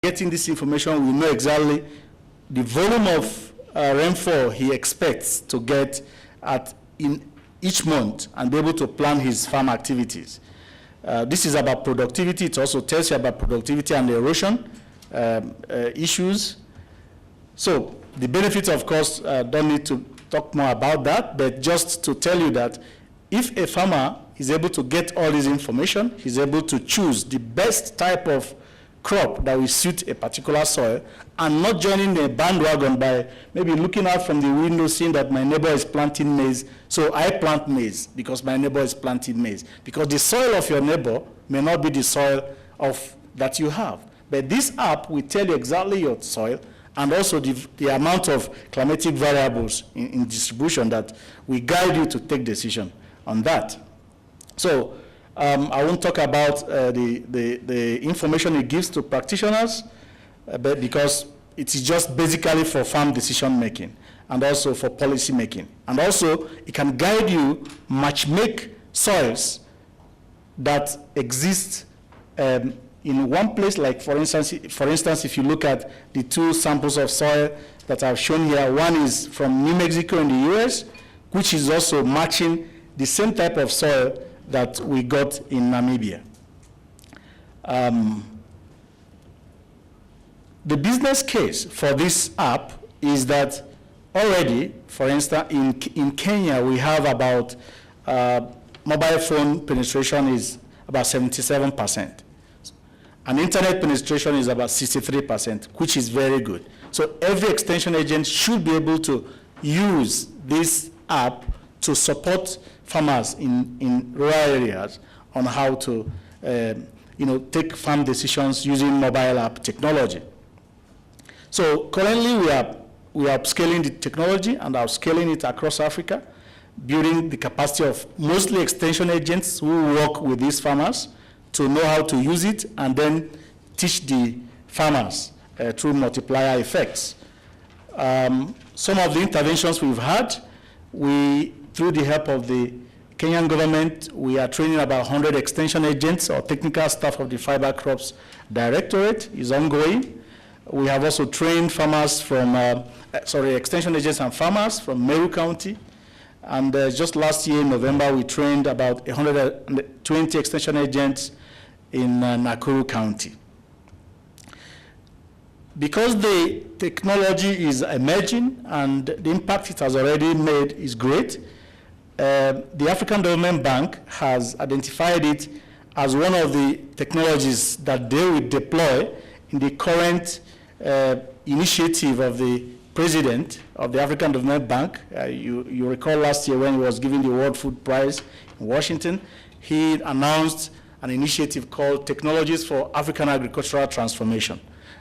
getting this information, we know exactly the volume of rainfall he expects to get in each month and be able to plan his farm activities. This is about productivity. It also tells you about productivity and erosion issues. So the benefits, of course, don't need to talk more about that, but just to tell you that if a farmer is able to get all this information, he's able to choose the best type of crop that will suit a particular soil and not joining a bandwagon by maybe looking out from the window seeing that my neighbor is planting maize, so I plant maize because my neighbor is planting maize. Because the soil of your neighbor may not be the soil that you have. But this app will tell you exactly your soil and also the amount of climatic variables in distribution that will guide you to take decision on that. So I won't talk about the information it gives to practitioners, but because it is just basically for farm decision making and also for policy making. And also it can guide you match-make soils that exist in one place. Like for instance, if you look at the two samples of soil that I've shown here, one is from New Mexico in the US, which is also matching the same type of soil that we got in Namibia. The business case for this app is that already, for instance, in Kenya, we have about mobile phone penetration is about 77%. And internet penetration is about 63%, which is very good. So every extension agent should be able to use this app to support farmers in rural areas on how to take farm decisions using mobile app technology. So currently we are upscaling the technology and are scaling it across Africa, building the capacity of mostly extension agents who work with these farmers to know how to use it and then teach the farmers through multiplier effects. Some of the interventions we've had, through the help of the Kenyan government, we are training about 100 extension agents or technical staff of the Fiber Crops Directorate is ongoing. We have also trained farmers from, extension agents and farmers from Meru County. And just last year in November, we trained about 120 extension agents in Nakuru County. Because the technology is emerging and the impact it has already made is great, the African Development Bank has identified it as one of the technologies that they will deploy in the current initiative of the president of the African Development Bank. You recall last year when he was giving the World Food Prize in Washington, he announced an initiative called Technologies for African Agricultural Transformation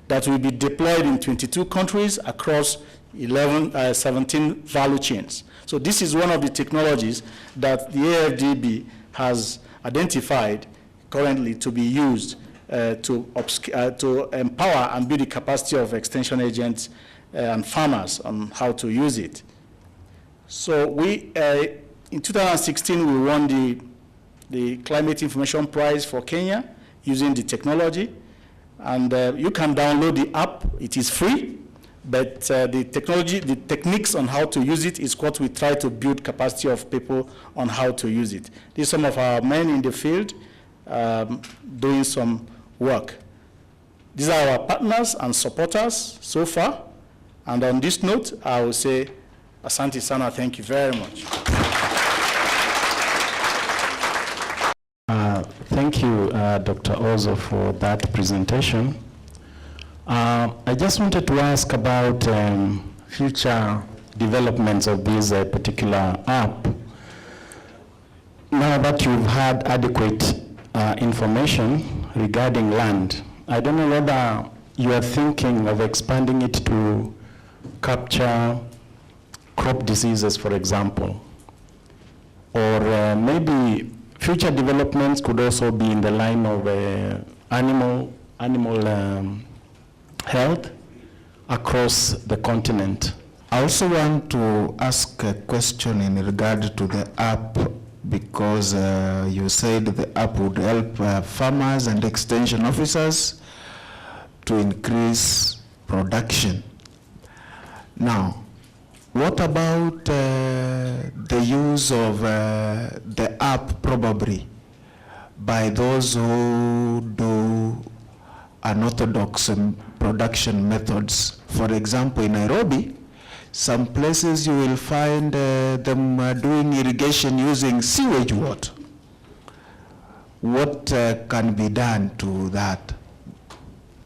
that will be deployed in 22 countries across 17 value chains. So this is one of the technologies that the AFDB has identified currently to be used to empower and build the capacity of extension agents and farmers on how to use it. So in 2016, we won the Climate Information Prize for Kenya using the technology. And you can download the app. It is free, but the technology, the techniques on how to use it is what we try to build capacity of people on how to use it. These are some of our men in the field doing some work. These are our partners and supporters so far. And on this note, I will say, Asante Sana, thank you very much. Thank you, Dr. Ozo, for that presentation. I just wanted to ask about future developments of this particular app. Now that you've had adequate information regarding land, I don't know whether you are thinking of expanding it to capture crop diseases, for example, or maybe future developments could also be in the line of animal health across the continent. I also want to ask a question in regard to the app, because you said the app would help farmers and extension officers to increase production. Now, what about the use of the app probably by those who do unorthodox production methods? For example, in Nairobi, some places you will find them doing irrigation using sewage water. What can be done to that?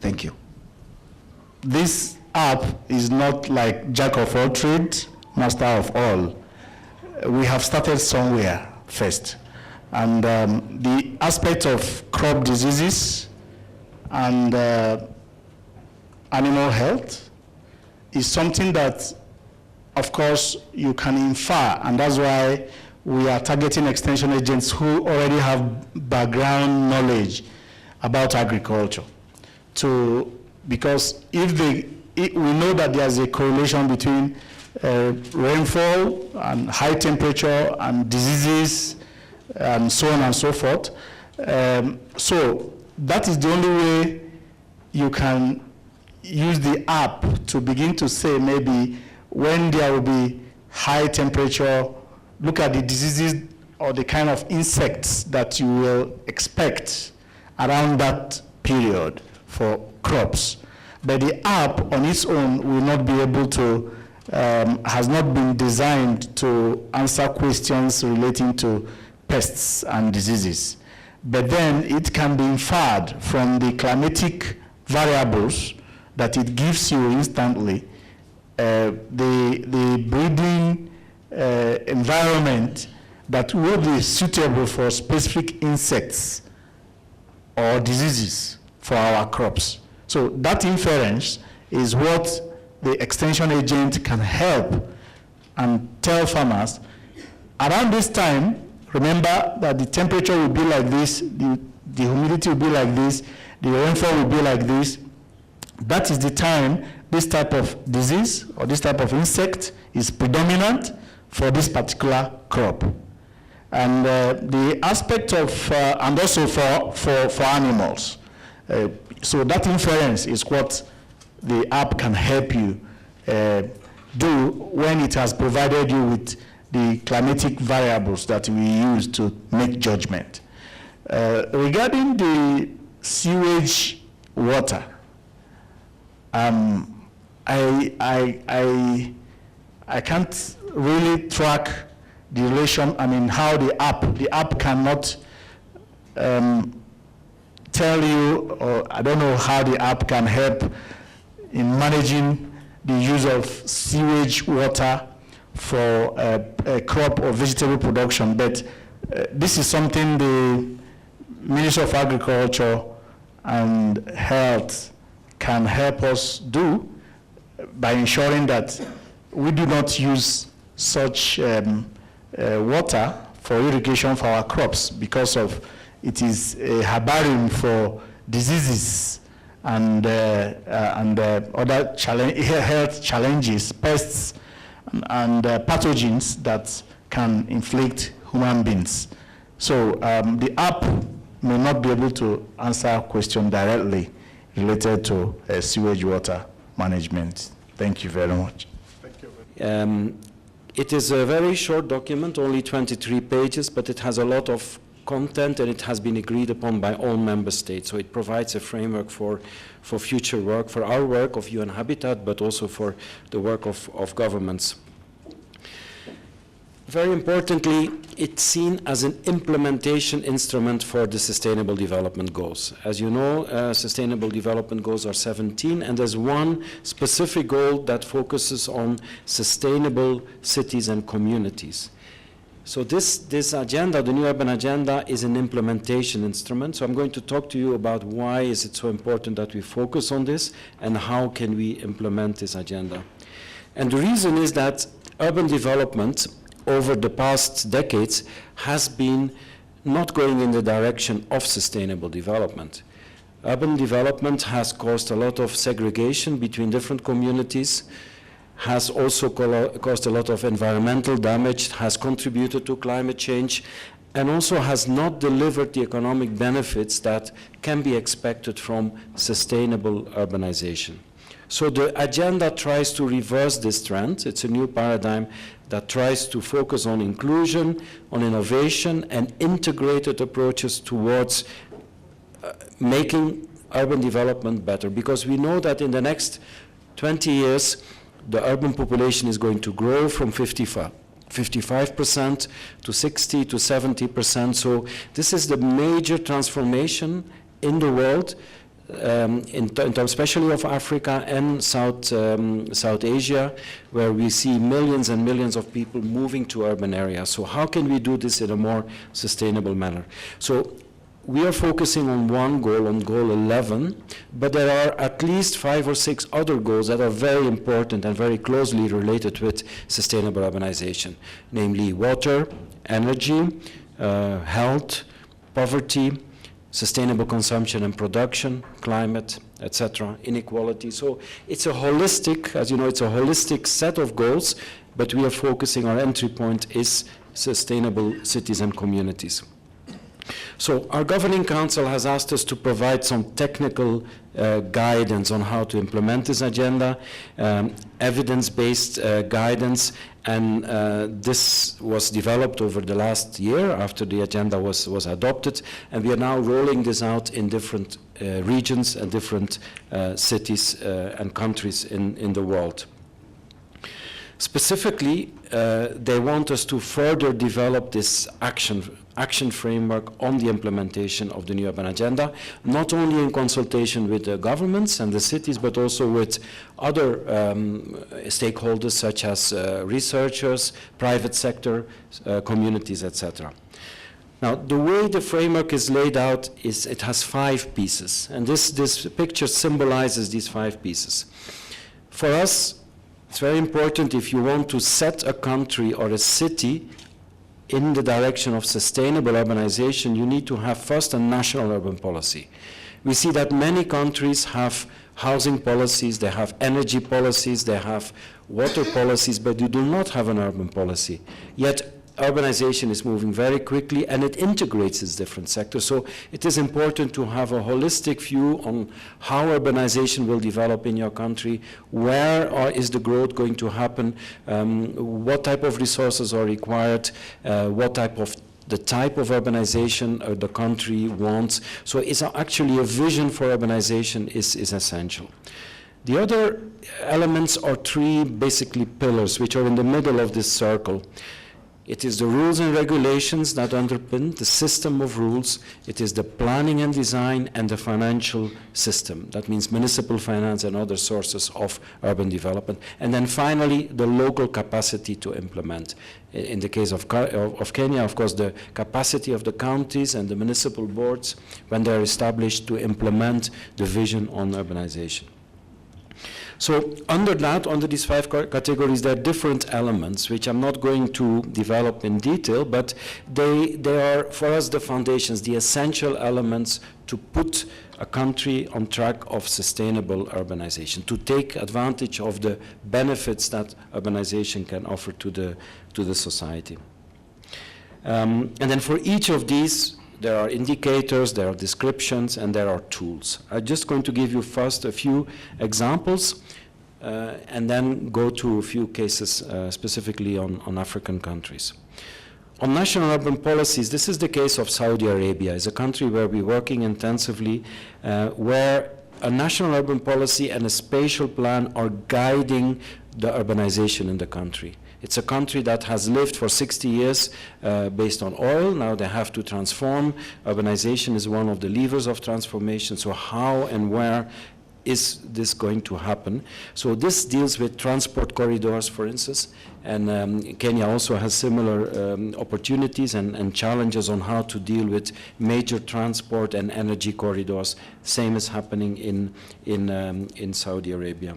Thank you. This app is not like jack of all trades, master of all. We have started somewhere first. And the aspect of crop diseases and animal health is something that, of course, you can infer, and that's why we are targeting extension agents who already have background knowledge about agriculture. Because we know that there's a correlation between rainfall and high temperature and diseases and so on and so forth. So that is the only way you can use the app to begin to say maybe when there will be high temperature, look at the diseases or the kind of insects that you will expect around that period for crops. But the app on its own will not be able to, has not been designed to answer questions relating to pests and diseases. But then it can be inferred from the climatic variables that it gives you instantly, the breeding environment that will be suitable for specific insects or diseases for our crops. So that inference is what the extension agent can help and tell farmers. Around this time, remember that the temperature will be like this, the humidity will be like this, the rainfall will be like this. That is the time this type of disease or this type of insect is predominant for this particular crop. And the aspect of, and also for animals. So that inference is what the app can help you do when it has provided you with the climatic variables that we use to make judgment. Regarding the sewage water, I can't really track the relation, how the app cannot tell you, or I don't know how the app can help in managing the use of sewage water for a crop or vegetable production, but this is something the Ministry of Agriculture and Health can help us do by ensuring that we do not use such water for irrigation for our crops, because of it is a herbarium for diseases and other health challenges, pests and pathogens that can inflict human beings. So the app may not be able to answer a question directly related to sewage water management. Thank you very much. Thank you. It is a very short document, only 23 pages, but it has a lot of content and it has been agreed upon by all member states. So it provides a framework for future work, for our work of UN Habitat, but also for the work of governments. Very importantly, it's seen as an implementation instrument for the Sustainable Development Goals. As you know, Sustainable Development Goals are 17, and there's one specific goal that focuses on sustainable cities and communities. So this agenda, the New Urban Agenda, is an implementation instrument. So I'm going to talk to you about why is it so important that we focus on this and how can we implement this agenda. And the reason is that urban development over the past decades has been not going in the direction of sustainable development. Urban development has caused a lot of segregation between different communities, has also caused a lot of environmental damage, has contributed to climate change, and also has not delivered the economic benefits that can be expected from sustainable urbanization. So the agenda tries to reverse this trend. It's a new paradigm that tries to focus on inclusion, on innovation, and integrated approaches towards making urban development better. Because we know that in the next 20 years, the urban population is going to grow from 55% to 60 to 70%. So this is the major transformation in the world, in terms especially of Africa and South Asia, where we see millions and millions of people moving to urban areas. So how can we do this in a more sustainable manner? So we are focusing on one goal, on goal 11, but there are at least 5 or 6 other goals that are very important and very closely related with sustainable urbanization, namely water, energy, health, poverty, sustainable consumption and production, climate, etc., inequality. So it's a holistic, as you know, it's a holistic set of goals, but we are focusing, our entry point is sustainable cities and communities. So our Governing Council has asked us to provide some technical guidance on how to implement this agenda, evidence-based guidance, and this was developed over the last year after the agenda was adopted, and we are now rolling this out in different regions and different cities and countries in the world. Specifically, they want us to further develop this action framework on the implementation of the new urban agenda, not only in consultation with the governments and the cities, but also with other stakeholders such as researchers, private sector, communities, etc. Now, the way the framework is laid out is it has 5 pieces, and this picture symbolizes these 5 pieces. For us, it's very important, if you want to set a country or a city in the direction of sustainable urbanization, you need to have first a national urban policy. We see that many countries have housing policies, they have energy policies, they have water policies, but you do not have an urban policy. Yet urbanization is moving very quickly and it integrates its different sectors. So it is important to have a holistic view on how urbanization will develop in your country, where is the growth going to happen, what type of resources are required, the type of urbanization the country wants. So it's actually a vision for urbanization is essential. The other elements are 3 basically pillars which are in the middle of this circle. It is the rules and regulations that underpin the system of rules. It is the planning and design and the financial system. That means municipal finance and other sources of urban development. And then finally, the local capacity to implement. In the case of Kenya, of course, the capacity of the counties and the municipal boards when they're established to implement the vision on urbanization. So under these 5 categories, there are different elements, which I'm not going to develop in detail, but they are, for us, the foundations, the essential elements to put a country on track of sustainable urbanization, to take advantage of the benefits that urbanization can offer to the society. And then for each of these, there are indicators, there are descriptions, and there are tools. I'm just going to give you first a few examples, and then go to a few cases specifically on African countries. On national urban policies, this is the case of Saudi Arabia. It's a country where we're working intensively, where a national urban policy and a spatial plan are guiding the urbanization in the country. It's a country that has lived for 60 years based on oil. Now they have to transform. Urbanization is one of the levers of transformation. So how and where is this going to happen? So this deals with transport corridors, for instance, and Kenya also has similar opportunities and challenges on how to deal with major transport and energy corridors. Same is happening in Saudi Arabia.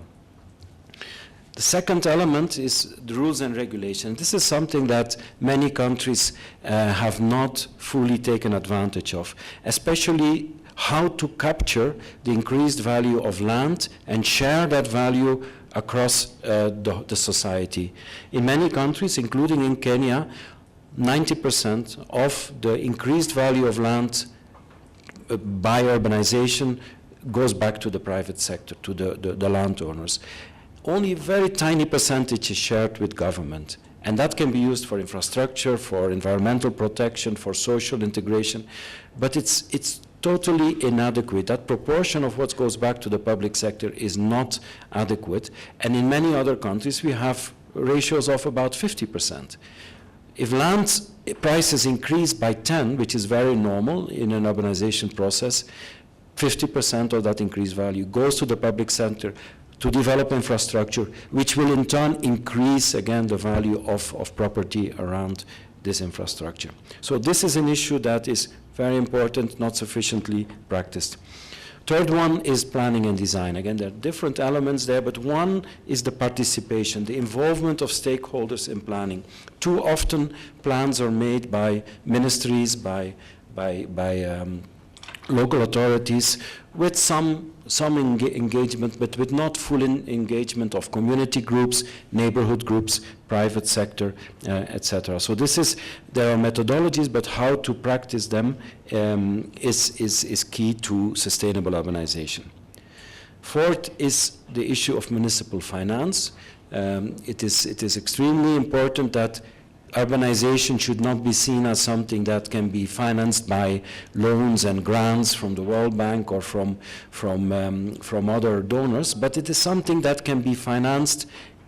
The second element is the rules and regulations. This is something that many countries have not fully taken advantage of, especially how to capture the increased value of land and share that value across the society. In many countries, including in Kenya, 90% of the increased value of land by urbanization goes back to the private sector, to the landowners. Only a very tiny percentage is shared with government. And that can be used for infrastructure, for environmental protection, for social integration. But it's totally inadequate. That proportion of what goes back to the public sector is not adequate. And in many other countries, we have ratios of about 50%. If land prices increase by 10, which is very normal in an urbanization process, 50% of that increased value goes to the public sector to develop infrastructure, which will in turn increase, again, the value of property around this infrastructure. So this is an issue that is very important, not sufficiently practiced. Third one is planning and design. Again, there are different elements there, but one is the participation, the involvement of stakeholders in planning. Too often, plans are made by ministries, by local authorities, with some engagement, but with not full engagement of community groups, neighborhood groups, private sector, etc. So there are methodologies, but how to practice them is key to sustainable urbanization. Fourth is the issue of municipal finance. It is extremely important that urbanization should not be seen as something that can be financed by loans and grants from the World Bank or from other donors, but it is something that can be financed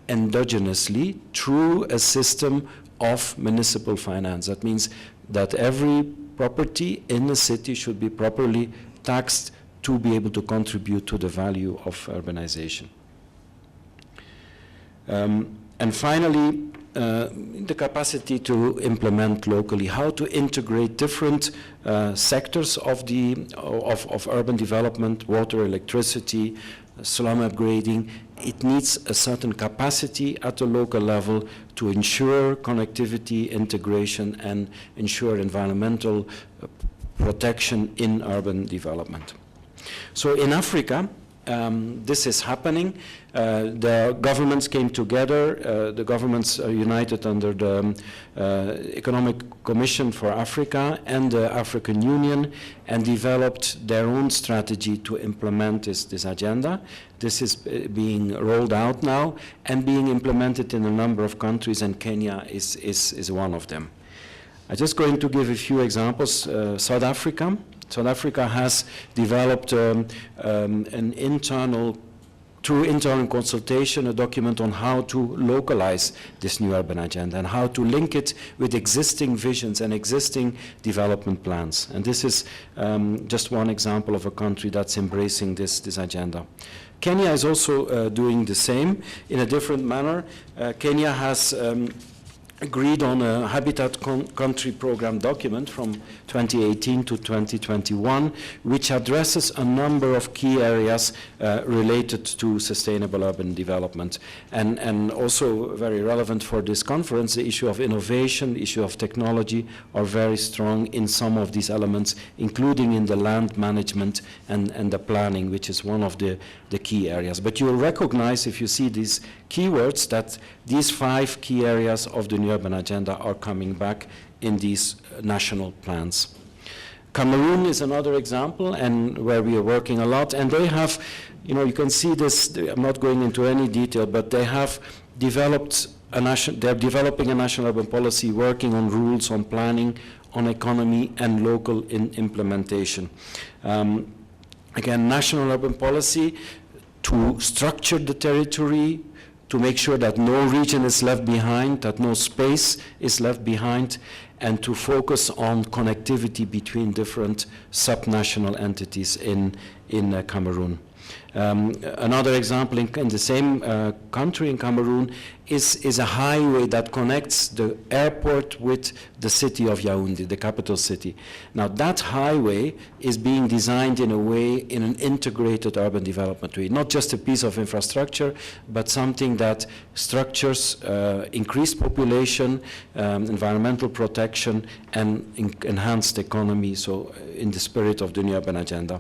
endogenously through a system of municipal finance. That means that every property in a city should be properly taxed to be able to contribute to the value of urbanization. And finally, the capacity to implement locally, how to integrate different sectors of urban development, water, electricity, slum upgrading. It needs a certain capacity at the local level to ensure connectivity, integration, and ensure environmental protection in urban development. So in Africa, this is happening. The governments came together. The governments are united under the Economic Commission for Africa and the African Union and developed their own strategy to implement this agenda. This is being rolled out now and being implemented in a number of countries, and Kenya is one of them. I'm just going to give a few examples. South Africa. South Africa has developed through internal consultation, a document on how to localize this new urban agenda and how to link it with existing visions and existing development plans. And this is just one example of a country that's embracing this agenda. Kenya is also doing the same in a different manner. Kenya has agreed on a Habitat Country Program document from 2018 to 2021, which addresses a number of key areas related to sustainable urban development. And also very relevant for this conference, the issue of innovation, the issue of technology are very strong in some of these elements, including in the land management and the planning, which is one of the key areas. But you will recognize, if you see these keywords, that these 5 key areas of the new urban agenda are coming back in these national plans. Cameroon is another example, and where we are working a lot, and they have, you can see this, I'm not going into any detail, but they have developed they're developing a national urban policy, working on rules, on planning, on economy, and local implementation. Again, national urban policy to structure the territory, to make sure that no region is left behind, that no space is left behind, and to focus on connectivity between different subnational entities in Cameroon. Another example in the same country, in Cameroon, is a highway that connects the airport with the city of Yaoundé, the capital city. Now that highway is being designed in a way, in an integrated urban development way, not just a piece of infrastructure, but something that structures increased population, environmental protection, and enhanced economy, so in the spirit of the new urban agenda.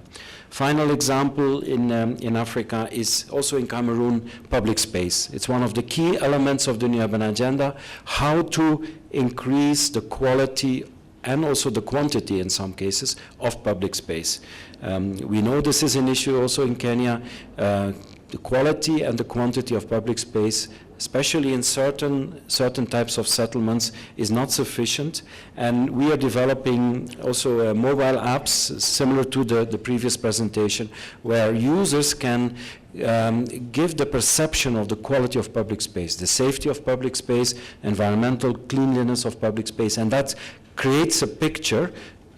Final example in Africa is also in Cameroon, public space. It's one of the key elements of the New Urban Agenda, how to increase the quality and also the quantity in some cases of public space. We know this is an issue also in Kenya. The quality and the quantity of public space, especially in certain types of settlements, is not sufficient. And we are developing also mobile apps similar to the previous presentation, where users can give the perception of the quality of public space, the safety of public space, environmental cleanliness of public space, and that creates a picture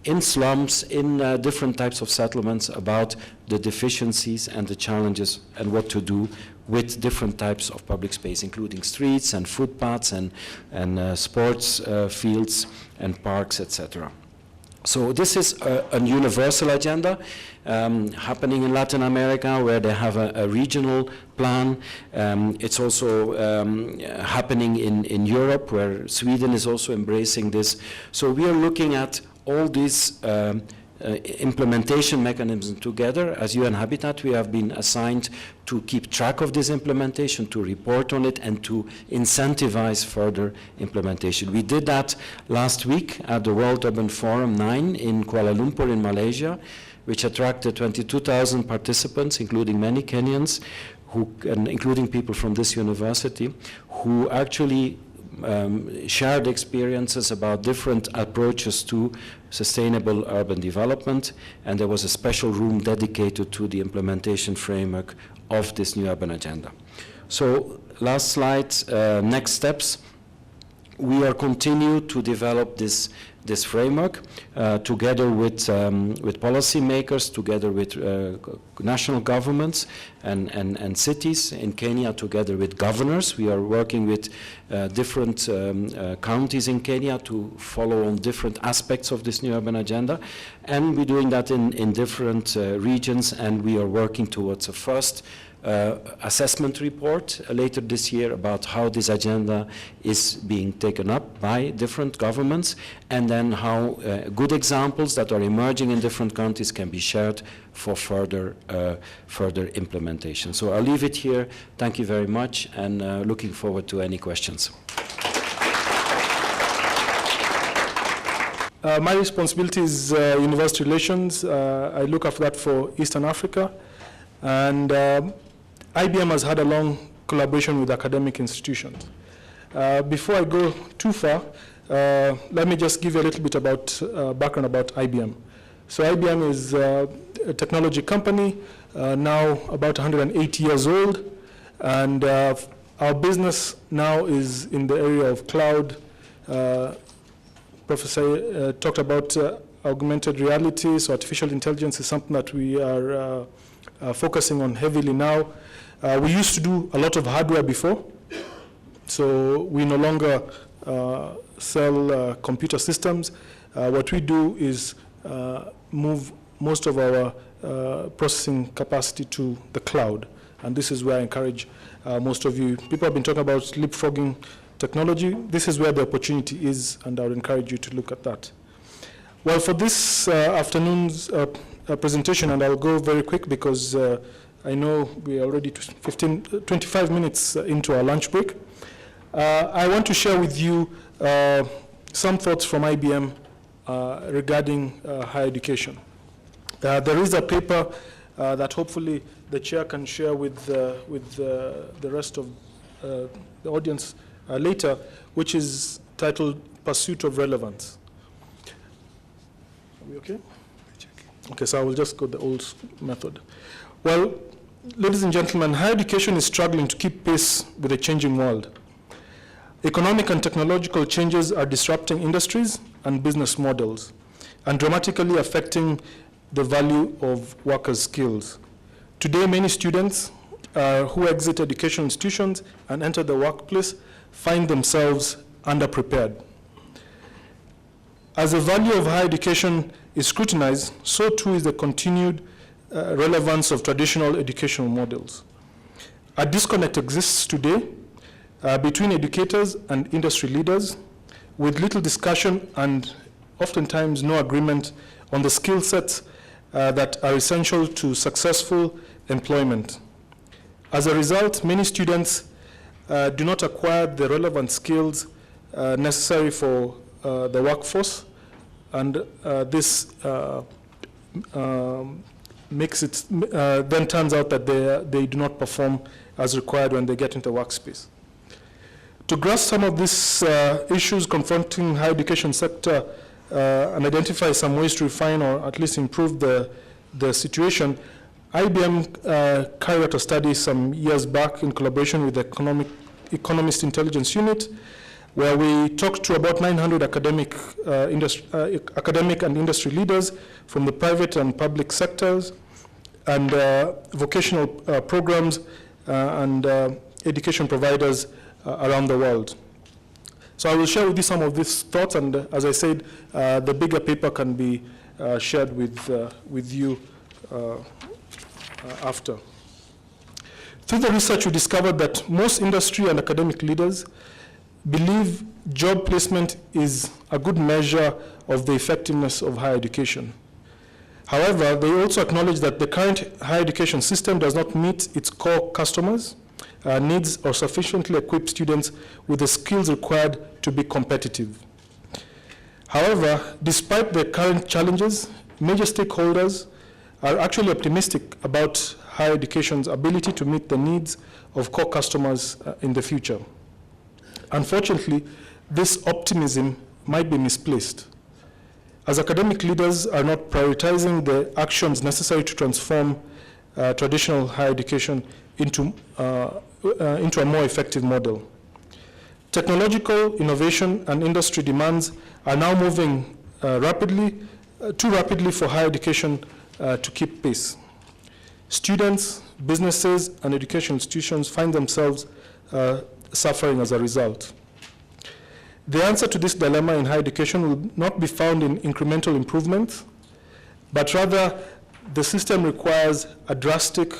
in slums, in different types of settlements about the deficiencies and the challenges and what to do with different types of public space, including streets and footpaths and sports fields and parks, etc. So this is a universal agenda happening in Latin America, where they have a regional plan. It's also happening in Europe, where Sweden is also embracing this. So we are looking at all these implementation mechanisms together. As UN Habitat, we have been assigned to keep track of this implementation, to report on it, and to incentivize further implementation. We did that last week at the World Urban Forum 9 in Kuala Lumpur in Malaysia, which attracted 22,000 participants, including many Kenyans, and including people from this university, who actually shared experiences about different approaches to sustainable urban development, and there was a special room dedicated to the implementation framework of this new urban agenda. So last slide, next steps. We are continue to develop this framework together with policymakers, different with national governments and cities. In Kenya, together with governors. We are working with different counties in Kenya to follow on different aspects of this new urban agenda. And we're doing that in different regions, and we are working towards a first assessment report later this year about how this agenda is being taken up by different governments, and then how good examples that are emerging in different countries can be shared for further implementation. So I'll leave it here. Thank you very much, and looking forward to any questions. My responsibility is university relations. I look after that for Eastern Africa, and IBM has had a long collaboration with academic institutions. Before I go too far, let me just give you a little bit about background about IBM. So IBM is a technology company, now about 180 years old, and our business now is in the area of cloud. Professor talked about augmented reality, so artificial intelligence is something that we are focusing on heavily now. We used to do a lot of hardware before, so we no longer sell computer systems. What we do is move most of our processing capacity to the cloud, and this is where I encourage most of you. People have been talking about leapfrogging technology. This is where the opportunity is, and I would encourage you to look at that. Well, for this afternoon's presentation, and I'll go very quick because I know we are already 25 minutes into our lunch break. I want to share with you some thoughts from IBM regarding higher education. There is a paper that hopefully the chair can share with the rest of the audience later, which is titled Pursuit of Relevance. Are we okay? Okay, so I will just go the old method. Well, ladies and gentlemen, higher education is struggling to keep pace with the changing world. Economic and technological changes are disrupting industries and business models and dramatically affecting the value of workers' skills. Today, many students who exit educational institutions and enter the workplace find themselves underprepared. As the value of higher education is scrutinized, so too is the continued relevance of traditional educational models. A disconnect exists today between educators and industry leaders, with little discussion and oftentimes no agreement on the skill sets that are essential to successful employment. As a result, many students do not acquire the relevant skills necessary for the workforce, and this makes it, then turns out that they do not perform as required when they get into the workspace. To grasp some of these issues confronting higher education sector and identify some ways to refine or at least improve the situation, IBM carried out a study some years back in collaboration with the Economist Intelligence Unit, where we talked to about 900 academic and industry leaders from the private and public sectors, and vocational programs and education providers around the world. So I will share with you some of these thoughts, and as I said, the bigger paper can be shared with you after. Through the research, we discovered that most industry and academic leaders believe job placement is a good measure of the effectiveness of higher education. However, they also acknowledge that the current higher education system does not meet its core customers' needs or sufficiently equip students with the skills required to be competitive. However, despite the current challenges, major stakeholders are actually optimistic about higher education's ability to meet the needs of core customers in the future. Unfortunately, this optimism might be misplaced, as academic leaders are not prioritizing the actions necessary to transform traditional higher education into a more effective model. Technological innovation and industry demands are now moving too rapidly for higher education to keep pace. Students, businesses, and education institutions find themselves suffering as a result. The answer to this dilemma in higher education will not be found in incremental improvements, but rather the system requires a drastic,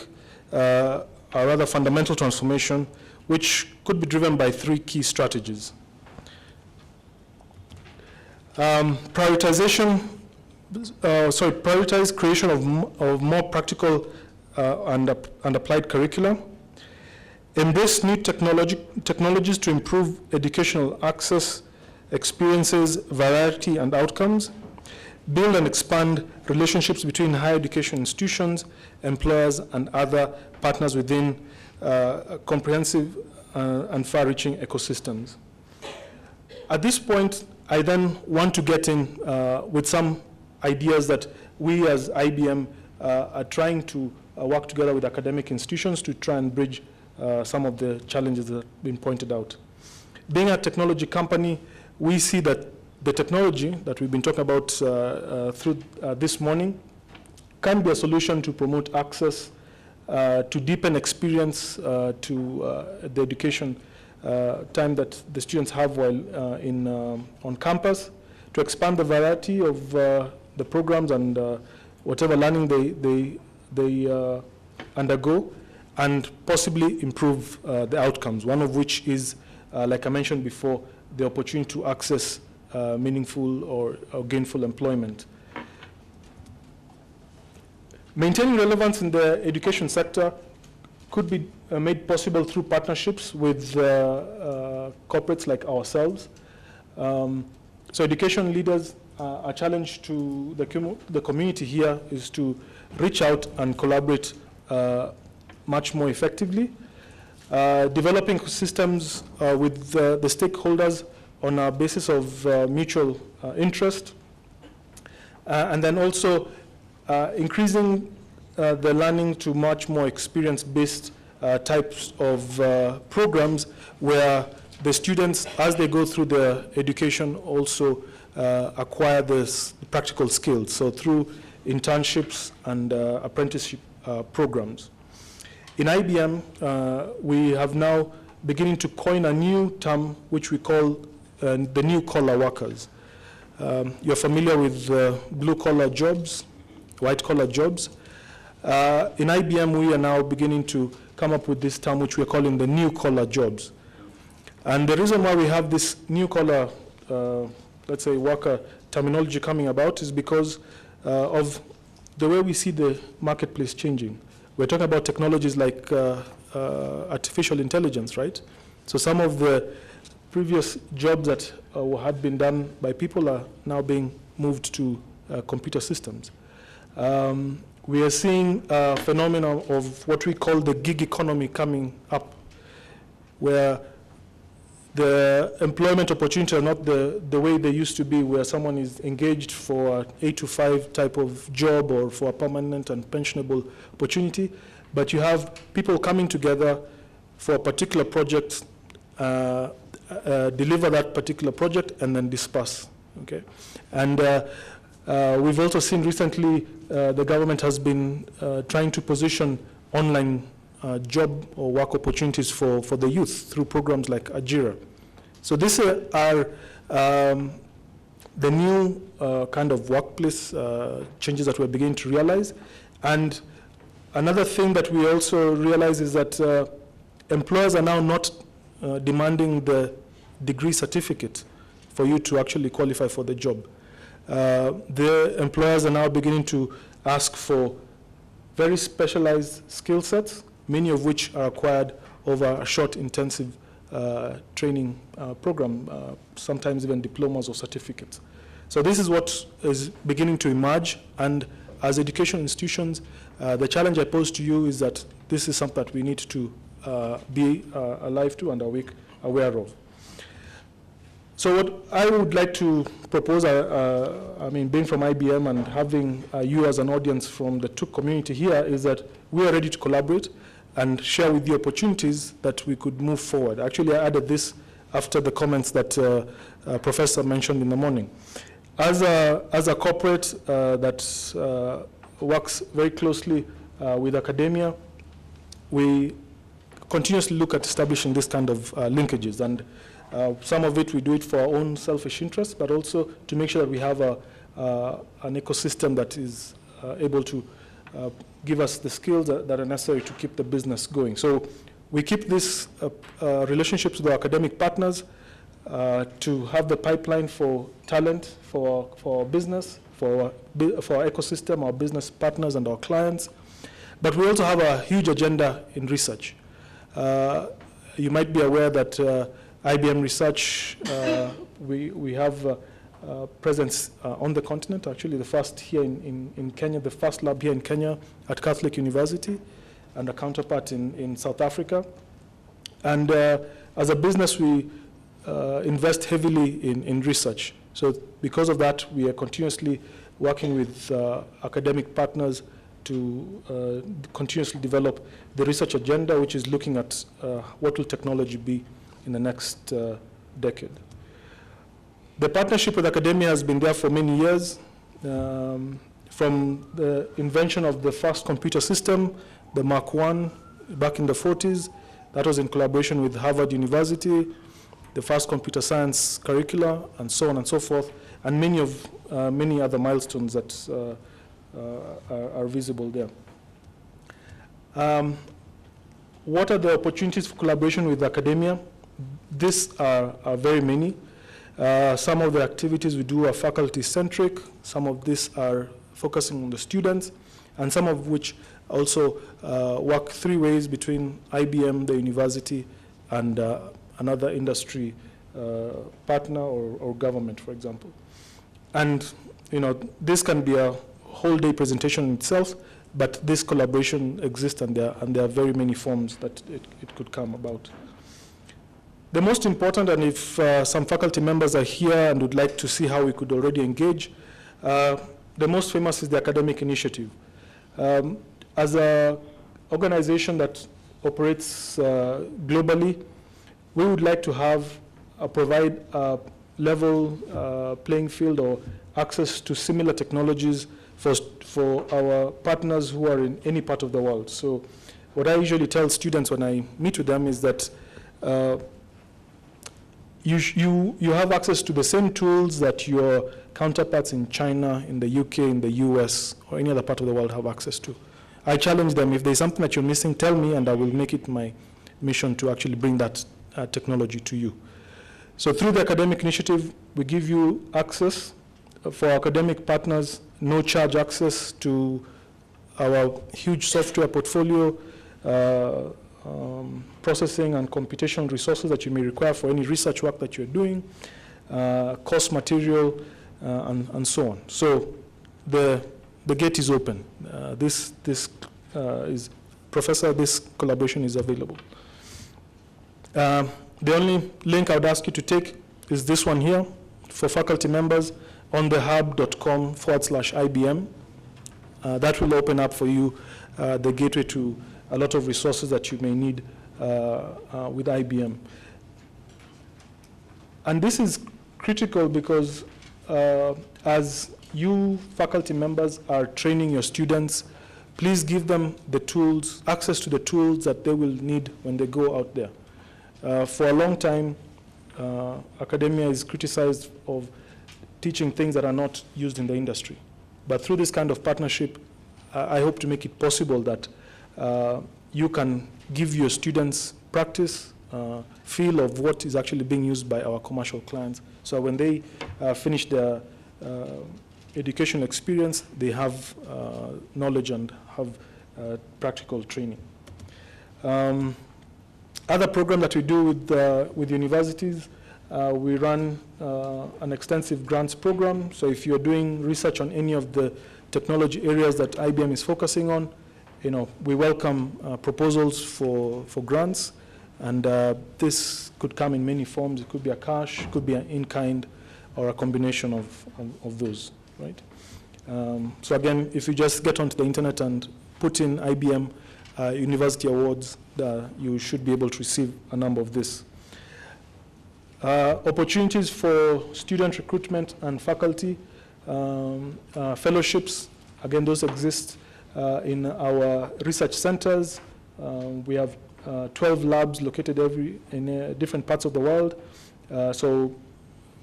or rather fundamental transformation, which could be driven by three key strategies. Prioritize creation of more practical and applied curricula. Embrace new technologies to improve educational access, experiences, variety, and outcomes. Build and expand relationships between higher education institutions, employers, and other partners within comprehensive and far-reaching ecosystems. At this point, I then want to get in with some ideas that we as IBM are trying to work together with academic institutions to try and bridge some of the challenges that have been pointed out. Being a technology company, we see that the technology that we've been talking about through this morning can be a solution to promote access, to deepen experience to the education time that the students have while on campus, to expand the variety of the programs and whatever learning they undergo, and possibly improve the outcomes, one of which is, like I mentioned before, the opportunity to access meaningful or gainful employment. Maintaining relevance in the education sector could be made possible through partnerships with corporates like ourselves. So education leaders, a challenge to the community here is to reach out and collaborate much more effectively. Developing systems with the stakeholders on a basis of mutual interest. And then also increasing the learning to much more experience-based types of programs where the students, as they go through their education, also acquire this practical skills. So through internships and apprenticeship programs. In IBM, we have now beginning to coin a new term which we call the new collar workers. You're familiar with blue collar jobs, white collar jobs. In IBM, we are now beginning to come up with this term which we're calling the new collar jobs. And the reason why we have this new collar, let's say, worker terminology coming about is because of the way we see the marketplace changing. We're talking about technologies like artificial intelligence, right? So some of the previous jobs that had been done by people are now being moved to computer systems. We are seeing a phenomenon of what we call the gig economy coming up, where the employment opportunities are not the way they used to be, where someone is engaged for an 8 to 5 type of job or for a permanent and pensionable opportunity, but you have people coming together for a particular project, deliver that particular project, and then disperse, okay? And we've also seen recently the government has been trying to position online job or work opportunities for the youth through programs like Ajira. So these are the new kind of workplace changes that we're beginning to realize. And another thing that we also realize is that employers are now not demanding the degree certificate for you to actually qualify for the job. The employers are now beginning to ask for very specialized skill sets, many of which are acquired over a short, intensive training program, sometimes even diplomas or certificates. So this is what is beginning to emerge, and as education institutions, the challenge I pose to you is that this is something that we need to be alive to and aware of. So what I would like to propose, I mean, being from IBM and having you as an audience from the TUK community here, is that we are ready to collaborate and share with you opportunities that we could move forward. Actually, I added this after the comments that Professor mentioned in the morning. As a corporate that works very closely with academia, we continuously look at establishing this kind of linkages, and some of it we do it for our own selfish interests, but also to make sure that we have an ecosystem that is able to give us the skills that are necessary to keep the business going. So we keep these relationships with our academic partners to have the pipeline for talent, for our business, for our ecosystem, our business partners and our clients. But we also have a huge agenda in research. You might be aware that IBM Research, we have presence on the continent, actually the first here in Kenya, the first lab here in Kenya at Catholic University, and a counterpart in South Africa. And as a business, we invest heavily in research. So because of that, we are continuously working with academic partners to continuously develop the research agenda, which is looking at what will technology be in the next decade. The partnership with academia has been there for many years. From the invention of the first computer system, the Mark I, back in the 40s, that was in collaboration with Harvard University, the first computer science curricula, and so on and so forth, and many other milestones that are visible there. What are the opportunities for collaboration with academia? These are very many. Some of the activities we do are faculty-centric. Some of these are focusing on the students, and some of which also work three ways between IBM, the university, and another industry partner or government, for example. And this can be a whole day presentation in itself, but this collaboration exists, and there are very many forms that it could come about. The most important, and if some faculty members are here and would like to see how we could already engage, the most famous is the academic initiative. As an organization that operates globally, we would like to provide a level playing field or access to similar technologies for our partners who are in any part of the world. So what I usually tell students when I meet with them is that you have access to the same tools that your counterparts in China, in the UK, in the US, or any other part of the world have access to. I challenge them, if there's something that you're missing, tell me, and I will make it my mission to actually bring that technology to you. So through the academic initiative, we give you access for academic partners no charge access to our huge software portfolio, processing and computational resources that you may require for any research work that you're doing, course material, and so on. So the gate is open. This collaboration is available. The only link I would ask you to take is this one here for faculty members on thehub.com/IBM. That will open up for you the gateway to a lot of resources that you may need with IBM. And this is critical because as you faculty members are training your students, please give them the tools, access to the tools that they will need when they go out there. For a long time, academia is criticized of teaching things that are not used in the industry. But through this kind of partnership, I hope to make it possible that you can give your students practice, feel of what is actually being used by our commercial clients. So when they finish their educational experience, they have knowledge and have practical training. Other program that we do with universities, we run an extensive grants program. So if you're doing research on any of the technology areas that IBM is focusing on, we welcome proposals for grants, and this could come in many forms. It could be a cash, it could be an in-kind, or a combination of those, right? So again, if you just get onto the internet and put in IBM University Awards, you should be able to receive a number of this. Opportunities for student recruitment and faculty, fellowships, again, those exist in our research centers. We have 12 labs located in different parts of the world. So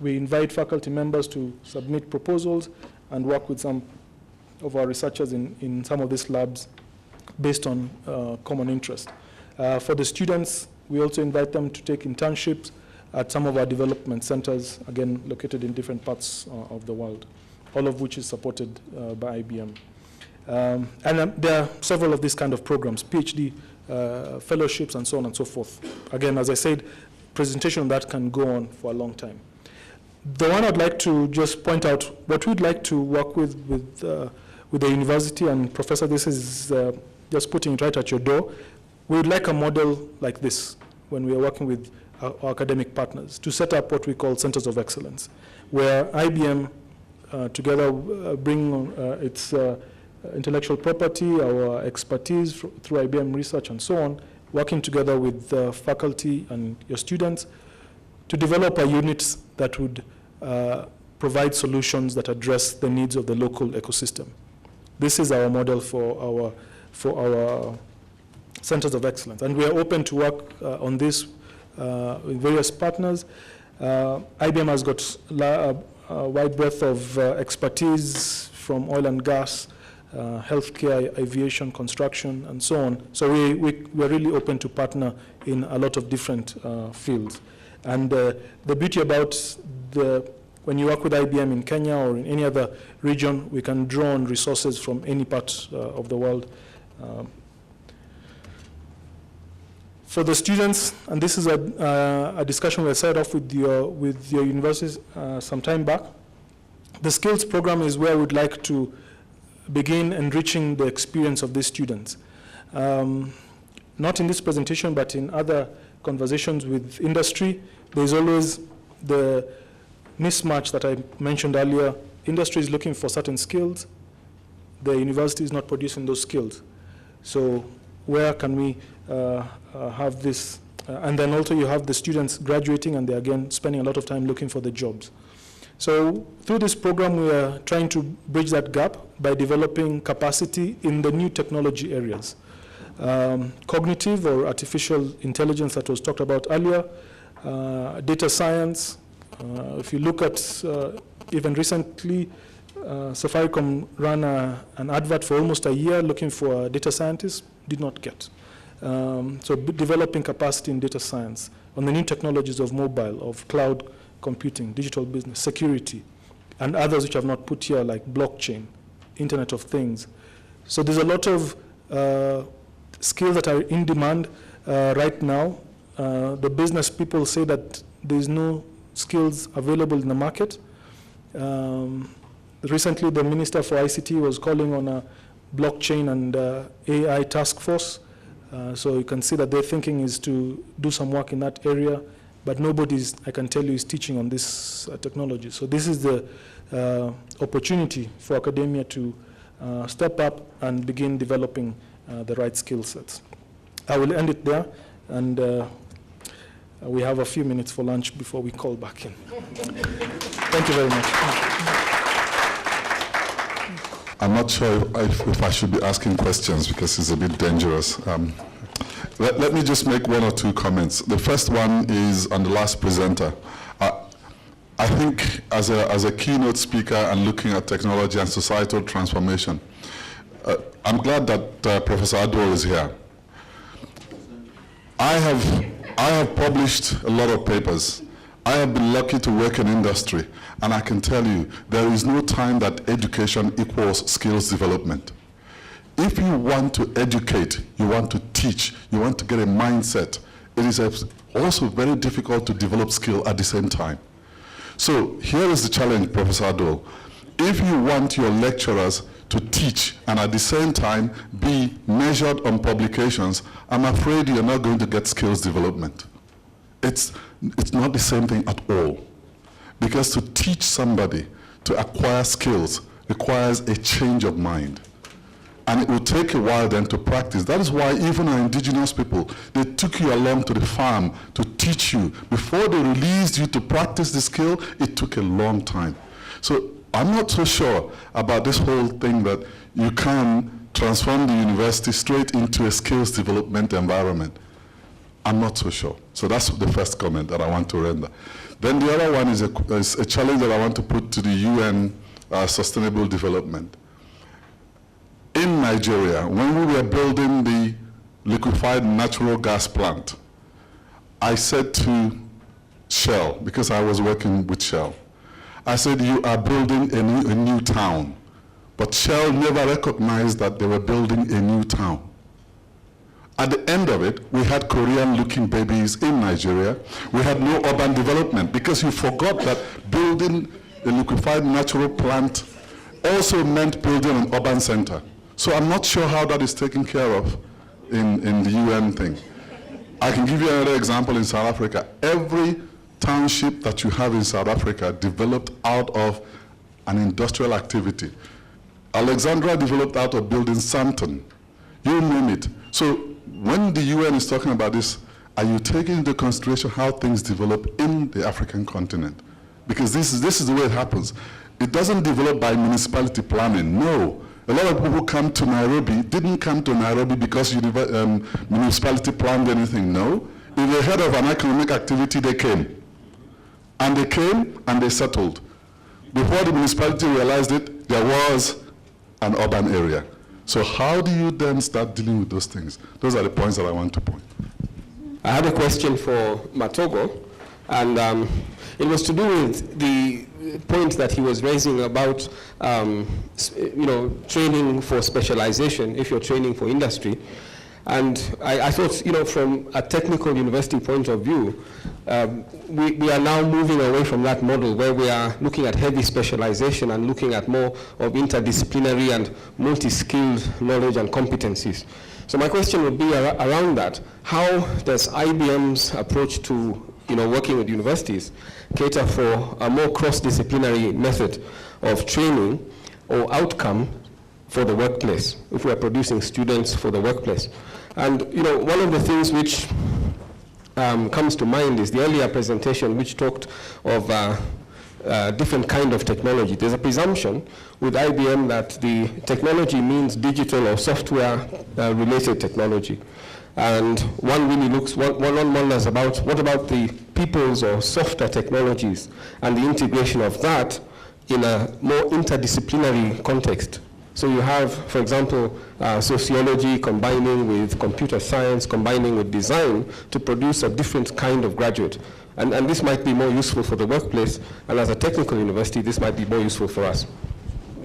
we invite faculty members to submit proposals and work with some of our researchers in some of these labs based on common interest. For the students, we also invite them to take internships at some of our development centers, again, located in different parts of the world, all of which is supported by IBM. And there are several of these kind of programs, PhD fellowships, and so on and so forth. Again, as I said, presentation on that can go on for a long time. The one I'd like to just point out, what we'd like to work with the university, and Professor, this is just putting it right at your door. We would like a model like this when we are working with our academic partners to set up what we call centers of excellence, where IBM together bring its intellectual property, our expertise through IBM research and so on, working together with faculty and your students to develop a units that would provide solutions that address the needs of the local ecosystem. This is our model for our centers of excellence, and we are open to work on this with various partners. IBM has got a wide breadth of expertise from oil and gas, healthcare, aviation, construction, and so on. So we're really open to partner in a lot of different fields. And the beauty about when you work with IBM in Kenya or in any other region, we can draw on resources from any part of the world. For the students, and this is a discussion we started off with your universities some time back, the skills program is where we'd like to begin enriching the experience of these students. Not in this presentation, but in other conversations with industry, there's always the mismatch that I mentioned earlier. Industry is looking for certain skills. The university is not producing those skills. So where can we have this? And then also you have the students graduating and they're again spending a lot of time looking for the jobs. So through this program, we are trying to bridge that gap by developing capacity in the new technology areas. Cognitive or artificial intelligence that was talked about earlier, data science. If you look at even recently, Safaricom ran an advert for almost a year looking for a data scientist, did not get. So developing capacity in data science on the new technologies of mobile, of cloud computing, digital business, security, and others which I've not put here like blockchain, Internet of Things. So there's a lot of skills that are in demand right now. The business people say that there's no skills available in the market. Recently, the Minister for ICT was calling on a blockchain and AI task force. So you can see that their thinking is to do some work in that area, but nobody's, I can tell you, is teaching on this technology. So this is the opportunity for academia to step up and begin developing the right skill sets. I will end it there, and we have a few minutes for lunch before we call back in. Thank you very much. I'm not sure if I should be asking questions because it's a bit dangerous. Let me just make one or two comments. The first one is on the last presenter. I think as a keynote speaker and looking at technology and societal transformation, I'm glad that Professor Adol is here. I have published a lot of papers. I have been lucky to work in industry, and I can tell you, there is no time that education equals skills development. If you want to educate, you want to teach, you want to get a mindset, it is also very difficult to develop skill at the same time. So here is the challenge, Professor Adol. If you want your lecturers to teach and at the same time be measured on publications, I'm afraid you're not going to get skills development. It's not the same thing at all. Because to teach somebody to acquire skills requires a change of mind. And it will take a while then to practice. That is why even our indigenous people, they took you along to the farm to teach you. Before they released you to practice the skill, it took a long time. So I'm not so sure about this whole thing that you can transform the university straight into a skills development environment. I'm not so sure. So that's the first comment that I want to render. Then the other one is a challenge that I want to put to the UN Sustainable Development. In Nigeria, when we were building the liquefied natural gas plant, I said to Shell, because I was working with Shell, I said, you are building a new town. But Shell never recognized that they were building a new town. At the end of it, we had Korean-looking babies in Nigeria. We had no urban development because you forgot that building a liquefied natural plant also meant building an urban center. So I'm not sure how that is taken care of in the UN thing. I can give you another example in South Africa. Every township that you have in South Africa developed out of an industrial activity. Alexandra developed out of building Santon. You name it. So when the UN is talking about this, are you taking into consideration how things develop in the African continent? Because this is the way it happens. It doesn't develop by municipality planning, no. A lot of people who come to Nairobi didn't come to Nairobi because municipality planned anything, no. If they heard of an economic activity, they came. And they came and they settled. Before the municipality realized it, there was an urban area. So how do you then start dealing with those things? Those are the points that I want to point. I had a question for Matogo, and it was to do with the point that he was raising about training for specialization, if you're training for industry. And I thought, from a technical university point of view, we are now moving away from that model where we are looking at heavy specialization and looking at more of interdisciplinary and multi-skilled knowledge and competencies. So my question would be around that. How does IBM's approach to working with universities cater for a more cross-disciplinary method of training or outcome for the workplace, if we are producing students for the workplace? And one of the things which comes to mind is the earlier presentation which talked of different kind of technology. There's a presumption with IBM that the technology means digital or software related technology. And one really wonders about what about the people's or softer technologies and the integration of that in a more interdisciplinary context. So you have, for example, sociology combining with computer science, combining with design to produce a different kind of graduate. And this might be more useful for the workplace, and as a technical university, this might be more useful for us.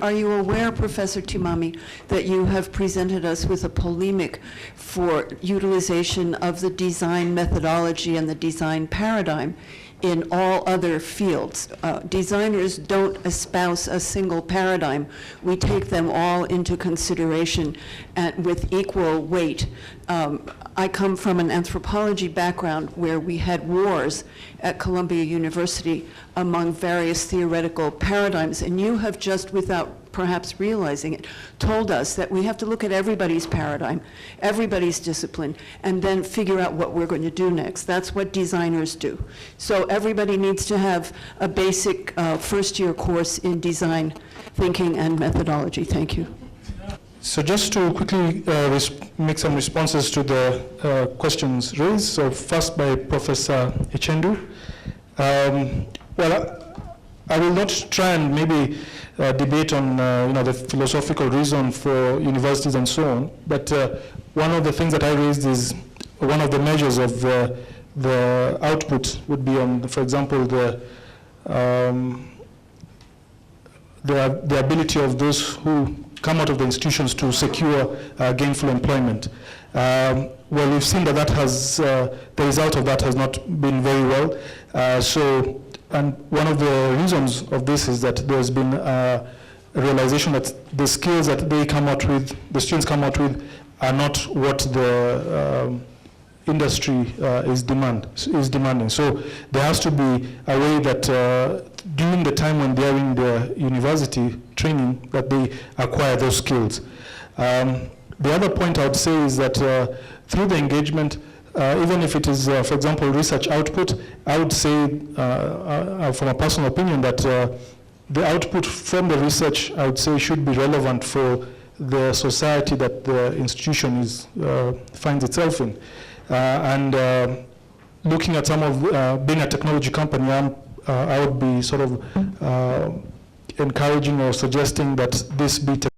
are you aware, Professor Timami, that you have presented us with a polemic for utilization of the design methodology and the design paradigm in all other fields? Designers don't espouse a single paradigm. We take them all into consideration with equal weight. I come from an anthropology background where we had wars at Columbia University among various theoretical paradigms, and you have just, without perhaps realizing it, told us that we have to look at everybody's paradigm, everybody's discipline, and then figure out what we're going to do next. That's what designers do. So everybody needs to have a basic first-year course in design thinking and methodology. Thank you. So just to quickly make some responses to the questions raised. So first by Professor Echendu. Well, I will not try and maybe debate on the philosophical reason for universities and so on, but one of the things that I raised is one of the measures of the output would be on, for example, the ability of those who come out of the institutions to secure gainful employment. Well, we've seen that the result of that has not been very well. And one of the reasons of this is that there's been a realization that the skills that they come out with, the students come out with, are not what the industry is demanding. So there has to be a way that during the time when they're in the university training, that they acquire those skills. The other point I would say is that through the engagement, even if it is, for example, research output, I would say, from a personal opinion, that the output from the research, I would say, should be relevant for the society that the institution finds itself in. And looking at some of, being a technology company, I would be sort of encouraging or suggesting that this be